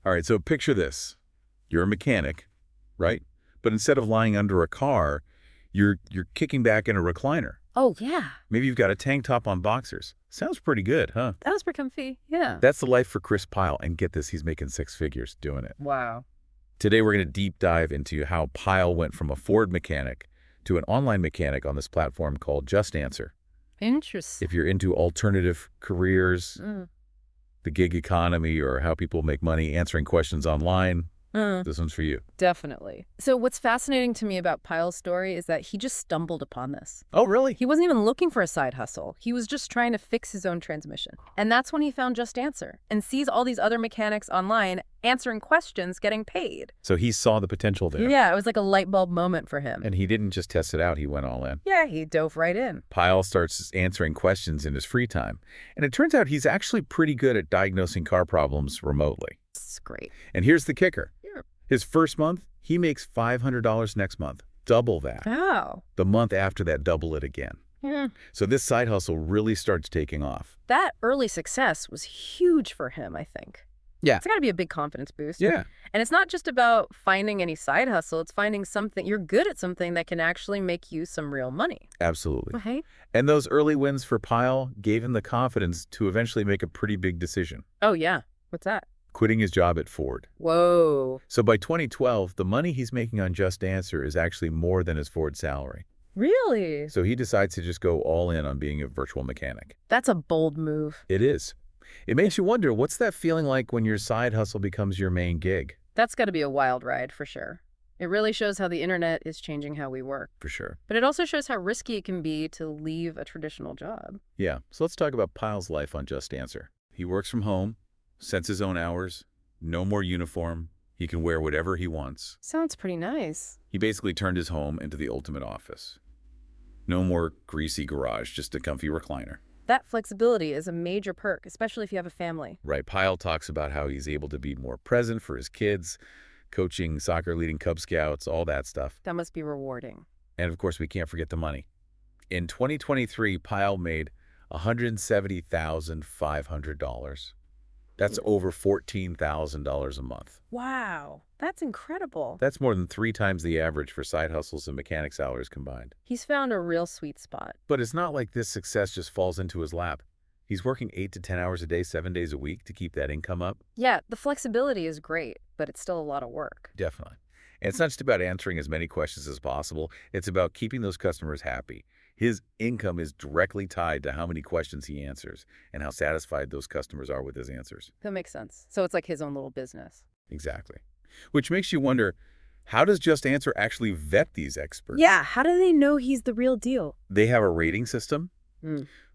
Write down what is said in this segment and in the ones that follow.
All right, so picture this. You're a mechanic, right? But instead of lying under a car, you're kicking back in a recliner. Oh, yeah. Maybe you've got a tank top on boxers. Sounds pretty good, huh? That was pretty comfy. Yeah. That's the life for Chris Pyle, and get this, he's making six figures doing it. Wow. Today, we're going to deep dive into how Pyle went from a Ford mechanic to an online mechanic on this platform called JustAnswer. Interesting. If you're into alternative careers, the gig economy, or how people make money answering questions online, this one's for you. Definitely. So what's fascinating to me about Pyle's story is that he just stumbled upon this. Oh, really? He wasn't even looking for a side hustle. He was just trying to fix his own transmission. And that's when he found JustAnswer and sees all these other mechanics online answering questions, getting paid. So he saw the potential there. Yeah, it was like a light bulb moment for him. And he didn't just test it out, he went all in. Yeah, he dove right in. Pyle starts answering questions in his free time. And it turns out he's actually pretty good at diagnosing car problems remotely. It's great. And here's the kicker. Yeah. His first month, he makes $500 next month. Double that. Wow. The month after that, double it again. Yeah. So this side hustle really starts taking off. That early success was huge for him, I think. Yeah. It's got to be a big confidence boost. Yeah. And it's not just about finding any side hustle. It's finding something, you're good at something that can actually make you some real money. Absolutely. Right? And those early wins for Pyle gave him the confidence to eventually make a pretty big decision. Oh, yeah. What's that? Quitting his job at Ford. Whoa. So by 2012, the money he's making on JustAnswer is actually more than his Ford salary. Really? So he decides to just go all in on being a virtual mechanic. That's a bold move. It is. It makes you wonder, what's that feeling like when your side hustle becomes your main gig? That's got to be a wild ride for sure. It really shows how the internet is changing how we work. For sure. But it also shows how risky it can be to leave a traditional job. Yeah. So let's talk about Pyle's life on JustAnswer. He works from home, sets his own hours, no more uniform. He can wear whatever he wants. Sounds pretty nice. He basically turned his home into the ultimate office. No more greasy garage, just a comfy recliner. That flexibility is a major perk, especially if you have a family. Right. Pyle talks about how he's able to be more present for his kids, coaching soccer, leading Cub Scouts, all that stuff. That must be rewarding. And of course, we can't forget the money. In 2023, Pyle made $170,500. That's over $14,000 a month. Wow, that's incredible. That's more than 3 times the average for side hustles and mechanic salaries combined. He's found a real sweet spot. But it's not like this success just falls into his lap. He's working 8 to 10 hours a day, 7 days a week to keep that income up. Yeah, the flexibility is great, but it's still a lot of work. Definitely. And it's not just about answering as many questions as possible. It's about keeping those customers happy. His income is directly tied to how many questions he answers and how satisfied those customers are with his answers. That makes sense. So it's like his own little business. Exactly. Which makes you wonder, how does JustAnswer actually vet these experts? Yeah, how do they know he's the real deal? They have a rating system,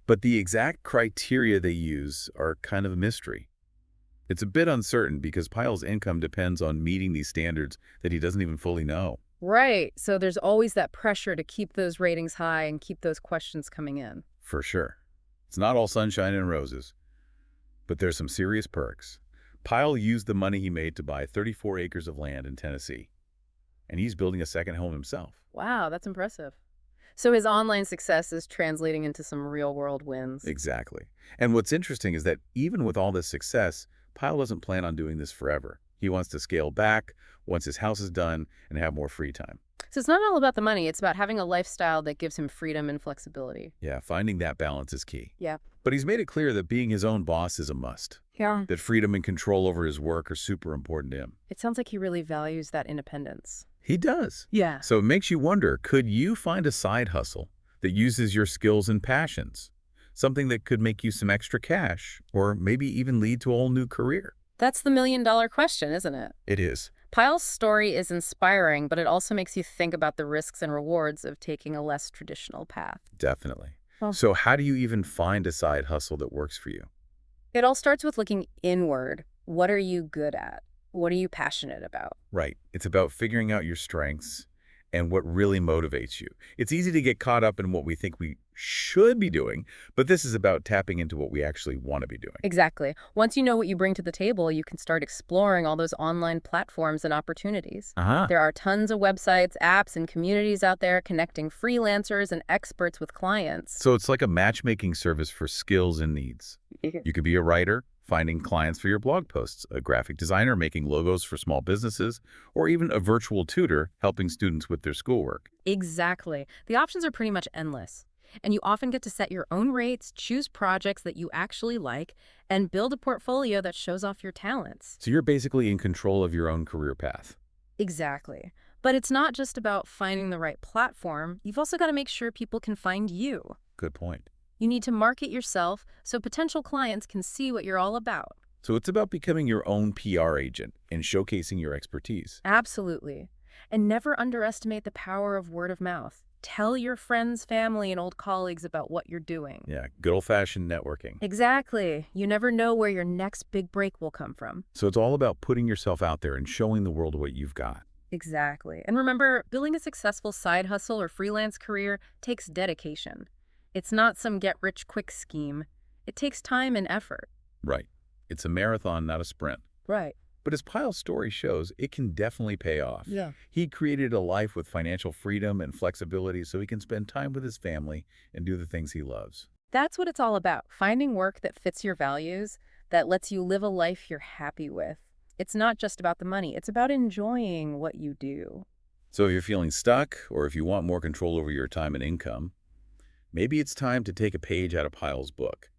but the exact criteria they use are kind of a mystery. It's a bit uncertain because Pyle's income depends on meeting these standards that he doesn't even fully know. Right. So there's always that pressure to keep those ratings high and keep those questions coming in. For sure. It's not all sunshine and roses, but there's some serious perks. Pyle used the money he made to buy 34 acres of land in Tennessee, and he's building a second home himself. Wow, that's impressive. So his online success is translating into some real-world wins. Exactly. And what's interesting is that even with all this success, Pyle doesn't plan on doing this forever. He wants to scale back once his house is done and have more free time. So it's not all about the money. It's about having a lifestyle that gives him freedom and flexibility. Yeah, finding that balance is key. Yeah. But he's made it clear that being his own boss is a must. Yeah. That freedom and control over his work are super important to him. It sounds like he really values that independence. He does. Yeah. So it makes you wonder, could you find a side hustle that uses your skills and passions? Something that could make you some extra cash, or maybe even lead to a whole new career? That's the million-dollar question, isn't it? It is. Pyle's story is inspiring, but it also makes you think about the risks and rewards of taking a less traditional path. Definitely. Oh. So how do you even find a side hustle that works for you? It all starts with looking inward. What are you good at? What are you passionate about? Right. It's about figuring out your strengths and what really motivates you. It's easy to get caught up in what we think we should be doing, but this is about tapping into what we actually want to be doing. Exactly. Once you know what you bring to the table, you can start exploring all those online platforms and opportunities. There are tons of websites, apps, and communities out there connecting freelancers and experts with clients. So it's like a matchmaking service for skills and needs. You could be a writer, finding clients for your blog posts, a graphic designer making logos for small businesses, or even a virtual tutor helping students with their schoolwork. Exactly. The options are pretty much endless. And you often get to set your own rates, choose projects that you actually like, and build a portfolio that shows off your talents. So you're basically in control of your own career path. Exactly. But it's not just about finding the right platform. You've also got to make sure people can find you. Good point. You need to market yourself so potential clients can see what you're all about. So it's about becoming your own PR agent and showcasing your expertise. Absolutely. And never underestimate the power of word of mouth. Tell your friends, family, and old colleagues about what you're doing. Yeah, good old-fashioned networking. Exactly. You never know where your next big break will come from. So it's all about putting yourself out there and showing the world what you've got. Exactly. And remember, building a successful side hustle or freelance career takes dedication. It's not some get-rich-quick scheme. It takes time and effort. Right. It's a marathon, not a sprint. Right. But as Pyle's story shows, it can definitely pay off. Yeah. He created a life with financial freedom and flexibility so he can spend time with his family and do the things he loves. That's what it's all about, finding work that fits your values, that lets you live a life you're happy with. It's not just about the money. It's about enjoying what you do. So if you're feeling stuck or if you want more control over your time and income, maybe it's time to take a page out of Pyle's book.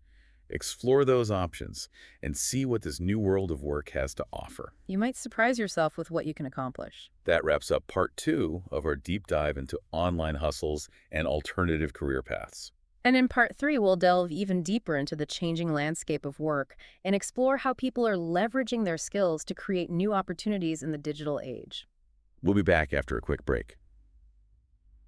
Explore those options and see what this new world of work has to offer. You might surprise yourself with what you can accomplish. That wraps up part 2 of our deep dive into online hustles and alternative career paths. And in part 3, we'll delve even deeper into the changing landscape of work and explore how people are leveraging their skills to create new opportunities in the digital age. We'll be back after a quick break.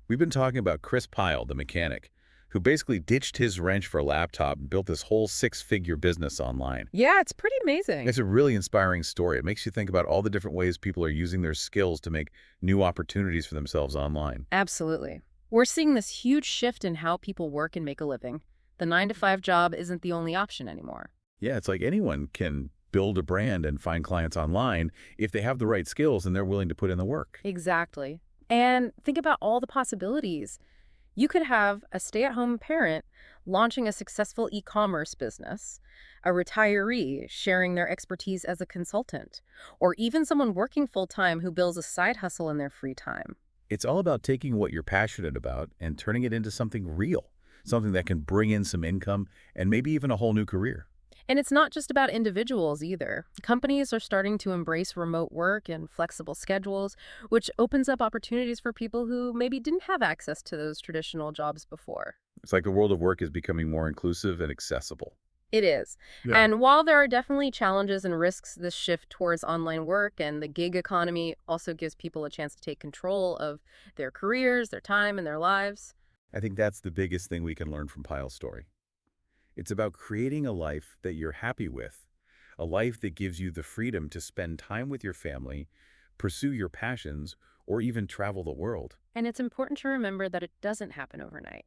We've been talking about Chris Pyle, the mechanic, who basically ditched his wrench for a laptop and built this whole 6-figure business online. Yeah, it's pretty amazing. It's a really inspiring story. It makes you think about all the different ways people are using their skills to make new opportunities for themselves online. Absolutely. We're seeing this huge shift in how people work and make a living. The 9-to-5 job isn't the only option anymore. Yeah, it's like anyone can build a brand and find clients online if they have the right skills and they're willing to put in the work. Exactly. And think about all the possibilities. You could have a stay-at-home parent launching a successful e-commerce business, a retiree sharing their expertise as a consultant, or even someone working full-time who builds a side hustle in their free time. It's all about taking what you're passionate about and turning it into something real, something that can bring in some income and maybe even a whole new career. And it's not just about individuals either. Companies are starting to embrace remote work and flexible schedules, which opens up opportunities for people who maybe didn't have access to those traditional jobs before. It's like the world of work is becoming more inclusive and accessible. It is. Yeah. And while there are definitely challenges and risks, this shift towards online work and the gig economy also gives people a chance to take control of their careers, their time, and their lives. I think that's the biggest thing we can learn from Pyle's story. It's about creating a life that you're happy with, a life that gives you the freedom to spend time with your family, pursue your passions, or even travel the world. And it's important to remember that it doesn't happen overnight.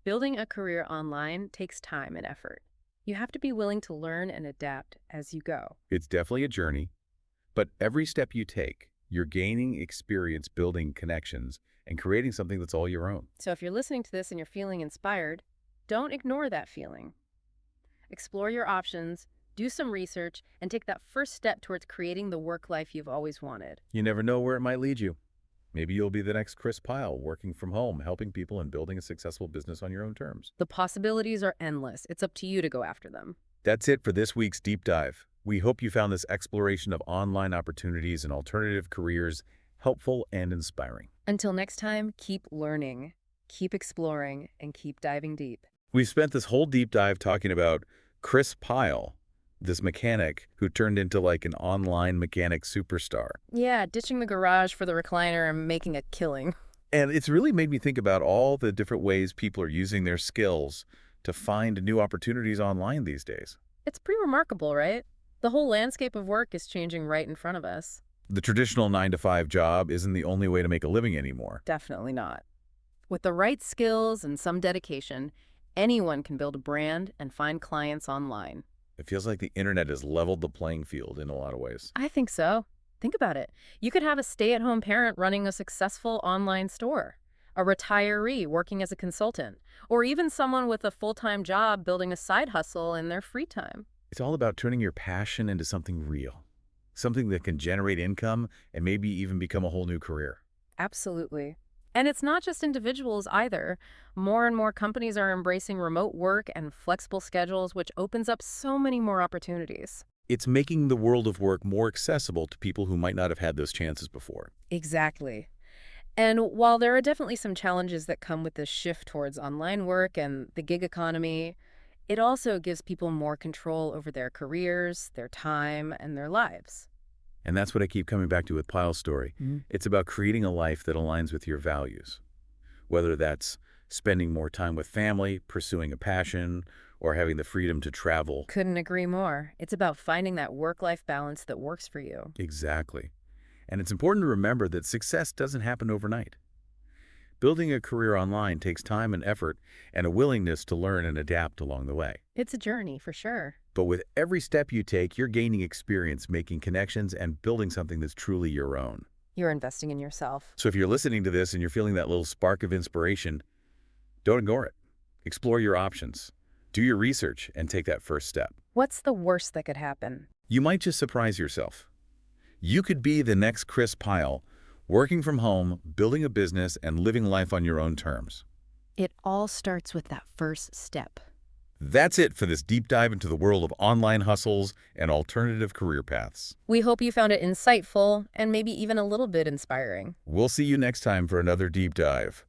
Building a career online takes time and effort. You have to be willing to learn and adapt as you go. It's definitely a journey, but every step you take, you're gaining experience building connections and creating something that's all your own. So if you're listening to this and you're feeling inspired, don't ignore that feeling. Explore your options, do some research, and take that first step towards creating the work life you've always wanted. You never know where it might lead you. Maybe you'll be the next Chris Pyle, working from home, helping people and building a successful business on your own terms. The possibilities are endless. It's up to you to go after them. That's it for this week's Deep Dive. We hope you found this exploration of online opportunities and alternative careers helpful and inspiring. Until next time, keep learning, keep exploring, and keep diving deep. We've spent this whole deep dive talking about Chris Pyle, this mechanic who turned into like an online mechanic superstar. Yeah, ditching the garage for the recliner and making a killing. And it's really made me think about all the different ways people are using their skills to find new opportunities online these days. It's pretty remarkable, right? The whole landscape of work is changing right in front of us. The traditional 9-to-5 job isn't the only way to make a living anymore. Definitely not. With the right skills and some dedication, anyone can build a brand and find clients online. It feels like the internet has leveled the playing field in a lot of ways. I think so. Think about it. You could have a stay-at-home parent running a successful online store, a retiree working as a consultant, or even someone with a full-time job building a side hustle in their free time. It's all about turning your passion into something real, something that can generate income and maybe even become a whole new career. Absolutely. And it's not just individuals either. More and more companies are embracing remote work and flexible schedules, which opens up so many more opportunities. It's making the world of work more accessible to people who might not have had those chances before. Exactly. And while there are definitely some challenges that come with this shift towards online work and the gig economy, it also gives people more control over their careers, their time, and their lives. And that's what I keep coming back to with Pyle's story. It's about creating a life that aligns with your values, whether that's spending more time with family, pursuing a passion, or having the freedom to travel. Couldn't agree more. It's about finding that work-life balance that works for you. Exactly. And it's important to remember that success doesn't happen overnight. Building a career online takes time and effort and a willingness to learn and adapt along the way. It's a journey, for sure. But with every step you take, you're gaining experience, making connections, and building something that's truly your own. You're investing in yourself. So if you're listening to this and you're feeling that little spark of inspiration, don't ignore it. Explore your options. Do your research and take that first step. What's the worst that could happen? You might just surprise yourself. You could be the next Chris Pyle, working from home, building a business, and living life on your own terms. It all starts with that first step. That's it for this deep dive into the world of online hustles and alternative career paths. We hope you found it insightful and maybe even a little bit inspiring. We'll see you next time for another deep dive.